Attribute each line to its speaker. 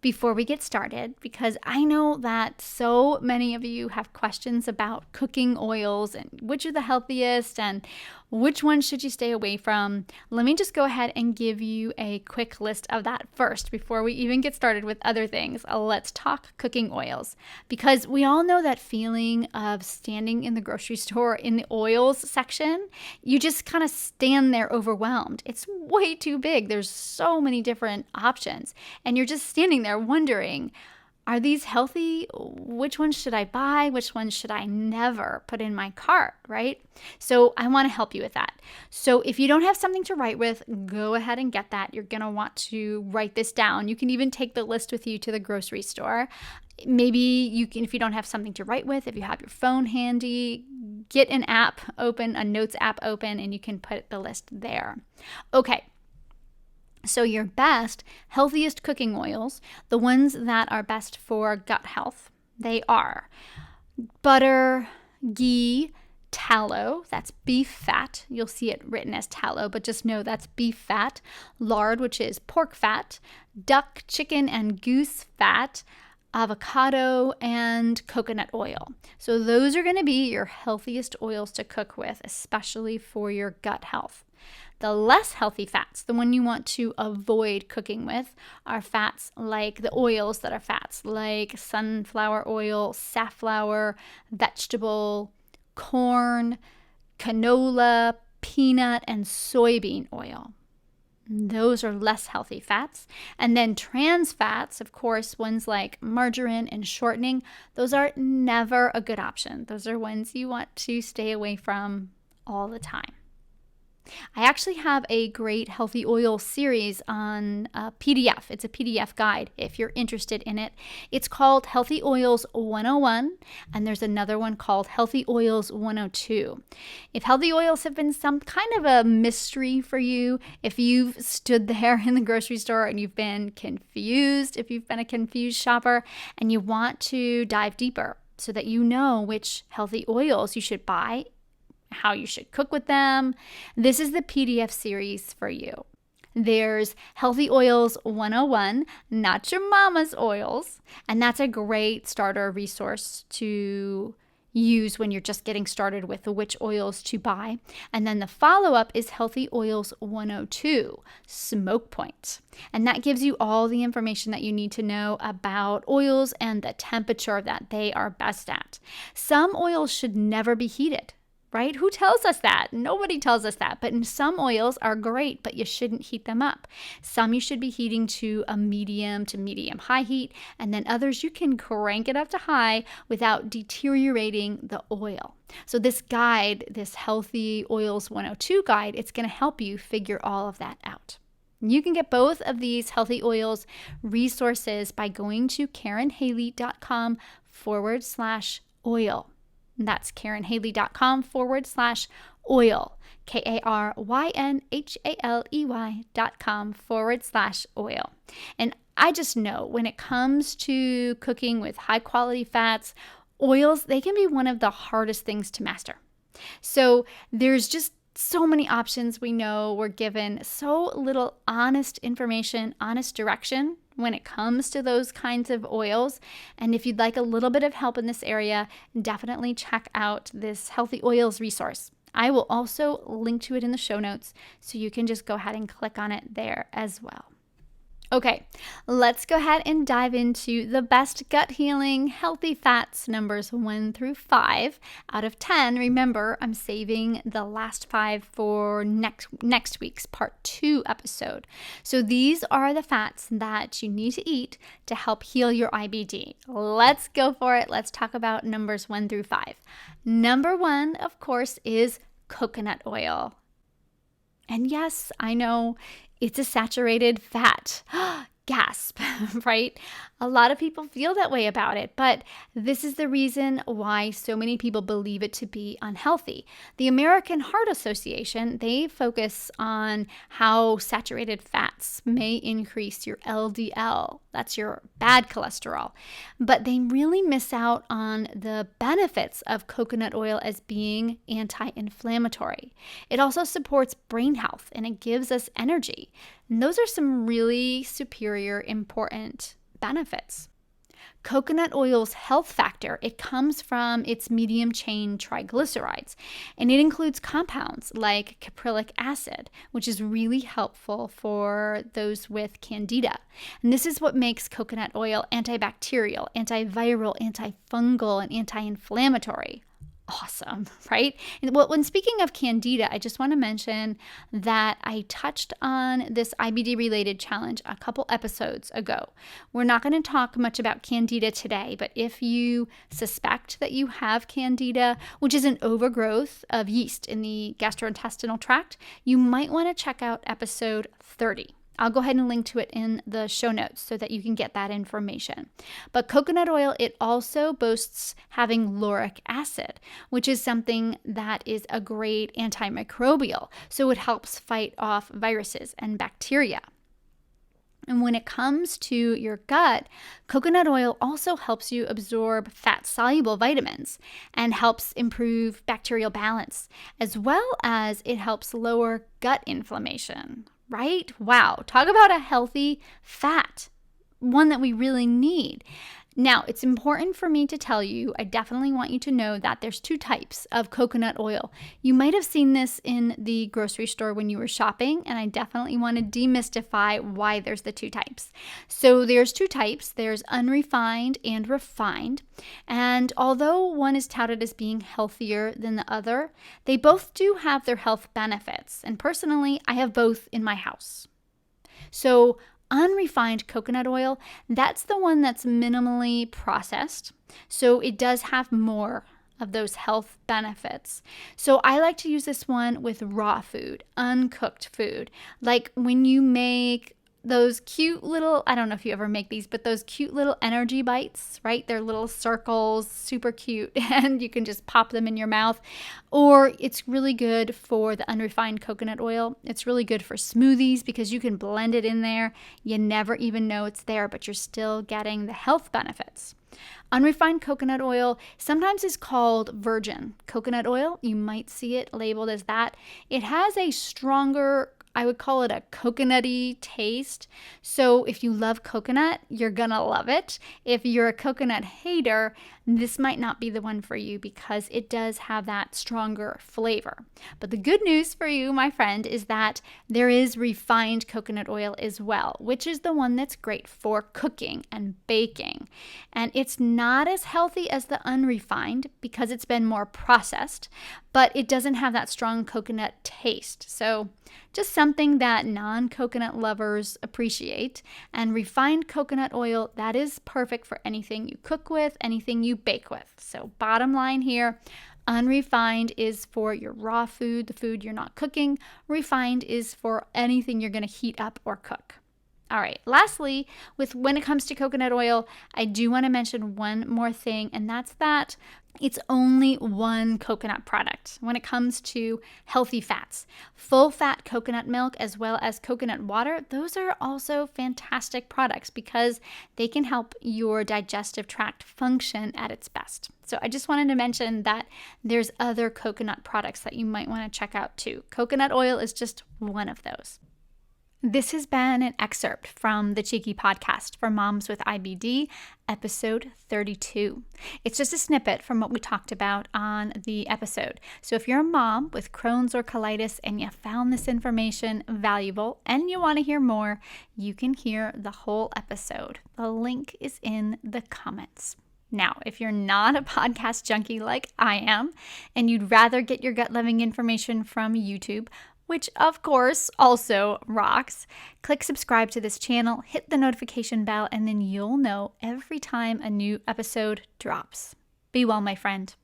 Speaker 1: before we get started, because I know that so many of you have questions about cooking oils and which are the healthiest and which ones should you stay away from. Let me just go ahead and give you a quick list of that first before we even get started with other things. Let's talk cooking oils, because we all know that feeling of standing in the grocery store in the oils section. You just kind of stand there overwhelmed. It's way too big. There's so many different options, and you're just standing there wondering, are these healthy? Which ones should I buy? Which ones should I never put in my cart, right? So I want to help you with that. So if you don't have something to write with, go ahead and get that. You're going to want to write this down. You can even take the list with you to the grocery store. Maybe you can, if you don't have something to write with, if you have your phone handy, get an app open, a notes app open, and you can put the list there. Okay. So your best, healthiest cooking oils, the ones that are best for gut health, they are butter, ghee, tallow, that's beef fat. You'll see it written as tallow, but just know that's beef fat. Lard, which is pork fat. Duck, chicken, and goose fat. Avocado, and coconut oil. So those are going to be your healthiest oils to cook with, especially for your gut health. The less healthy fats, the one you want to avoid cooking with, are fats like the oils that are fats, like sunflower oil, safflower, vegetable, corn, canola, peanut, and soybean oil. Those are less healthy fats. And then trans fats, of course, ones like margarine and shortening, those are never a good option. Those are ones you want to stay away from all the time. I actually have a great healthy oil series on a PDF. It's a PDF guide if you're interested in it. It's called Healthy Oils 101, and there's another one called Healthy Oils 102. If healthy oils have been some kind of a mystery for you, if you've stood there in the grocery store and you've been confused, if you've been a confused shopper and you want to dive deeper so that you know which healthy oils you should buy, how you should cook with them, this is the PDF series for you. There's Healthy Oils 101, Not Your Mama's Oils, and that's a great starter resource to use when you're just getting started with which oils to buy. And then the follow-up is Healthy Oils 102, Smoke Point. And that gives you all the information that you need to know about oils and the temperature that they are best at. Some oils should never be heated. Right? Who tells us that? Nobody tells us that. But some oils are great, but you shouldn't heat them up. Some you should be heating to a medium to medium high heat, and then others you can crank it up to high without deteriorating the oil. So this guide, this Healthy Oils 102 guide, it's going to help you figure all of that out. You can get both of these healthy oils resources by going to KarenHaley.com/oil. That's KarenHaley.com/oil. KarenHaley.com/oil. And I just know when it comes to cooking with high quality fats, oils, they can be one of the hardest things to master. So there's just so many options. We know we're given so little honest information, honest direction when it comes to those kinds of oils. And if you'd like a little bit of help in this area, definitely check out this Healthy Oils resource. I will also link to it in the show notes, so you can just go ahead and click on it there as well. Okay, let's go ahead and dive into the best gut healing healthy fats, numbers 1 through 5 out of 10. Remember, I'm saving the last 5 for next week's part 2 episode. So these are the fats that you need to eat to help heal your IBD. Let's go for it. Let's talk about numbers 1 through 5. Number 1, of course, is coconut oil. And yes, I know it's a saturated fat. Gasp, right? A lot of people feel that way about it, but this is the reason why so many people believe it to be unhealthy. The American Heart Association, they focus on how saturated fats may increase your LDL. That's your bad cholesterol. But they really miss out on the benefits of coconut oil as being anti-inflammatory. It also supports brain health and it gives us energy. And those are some really superior, important benefits. Coconut oil's health factor, it comes from its medium chain triglycerides, and it includes compounds like caprylic acid, which is really helpful for those with candida. And this is what makes coconut oil antibacterial, antiviral, antifungal, and anti-inflammatory. Awesome, right? Well, when speaking of candida, I just want to mention that I touched on this IBD related challenge a couple episodes ago. We're not going to talk much about candida today, but if you suspect that you have candida, which is an overgrowth of yeast in the gastrointestinal tract, you might want to check out episode 30. I'll go ahead and link to it in the show notes so that you can get that information. But coconut oil, it also boasts having lauric acid, which is something that is a great antimicrobial. So it helps fight off viruses and bacteria. And when it comes to your gut, coconut oil also helps you absorb fat-soluble vitamins and helps improve bacterial balance, as well as it helps lower gut inflammation. Right? Wow. Talk about a healthy fat, one that we really need. Now, it's important for me to tell you, I definitely want you to know that there's two types of coconut oil. You might have seen this in the grocery store when you were shopping, and I definitely want to demystify why there's the two types. So there's two types. There's unrefined and refined. And although one is touted as being healthier than the other, they both do have their health benefits. And personally, I have both in my house. So unrefined coconut oil, that's the one that's minimally processed. So it does have more of those health benefits. So I like to use this one with raw food, uncooked food. Like when you make those cute little, I don't know if you ever make these, but those cute little energy bites, right? They're little circles, super cute, and you can just pop them in your mouth. Or it's really good for the unrefined coconut oil. It's really good for smoothies because you can blend it in there. You never even know it's there, but you're still getting the health benefits. Unrefined coconut oil sometimes is called virgin coconut oil. You might see it labeled as that. It has a stronger, I would call it a coconutty taste. So if you love coconut, you're gonna love it. If you're a coconut hater, this might not be the one for you because it does have that stronger flavor. But the good news for you, my friend, is that there is refined coconut oil as well, which is the one that's great for cooking and baking. And it's not as healthy as the unrefined because it's been more processed, but it doesn't have that strong coconut taste. So just something that non-coconut lovers appreciate. And refined coconut oil, that is perfect for anything you cook with, anything you bake with. So bottom line here, unrefined is for your raw food, the food you're not cooking. Refined is for anything you're going to heat up or cook. All right, lastly, when it comes to coconut oil, I do want to mention one more thing, and that's that it's only one coconut product when it comes to healthy fats. Full fat coconut milk as well as coconut water, those are also fantastic products because they can help your digestive tract function at its best. So I just wanted to mention that there's other coconut products that you might want to check out too. Coconut oil is just one of those. This has been an excerpt from the Cheeky Podcast for Moms with IBD, episode 32. It's just a snippet from what we talked about on the episode. So if you're a mom with Crohn's or colitis and you found this information valuable and you want to hear more, you can hear the whole episode. The link is in the comments. Now, if you're not a podcast junkie like I am, and you'd rather get your gut-loving information from YouTube, which of course also rocks, click subscribe to this channel, hit the notification bell, and then you'll know every time a new episode drops. Be well, my friend.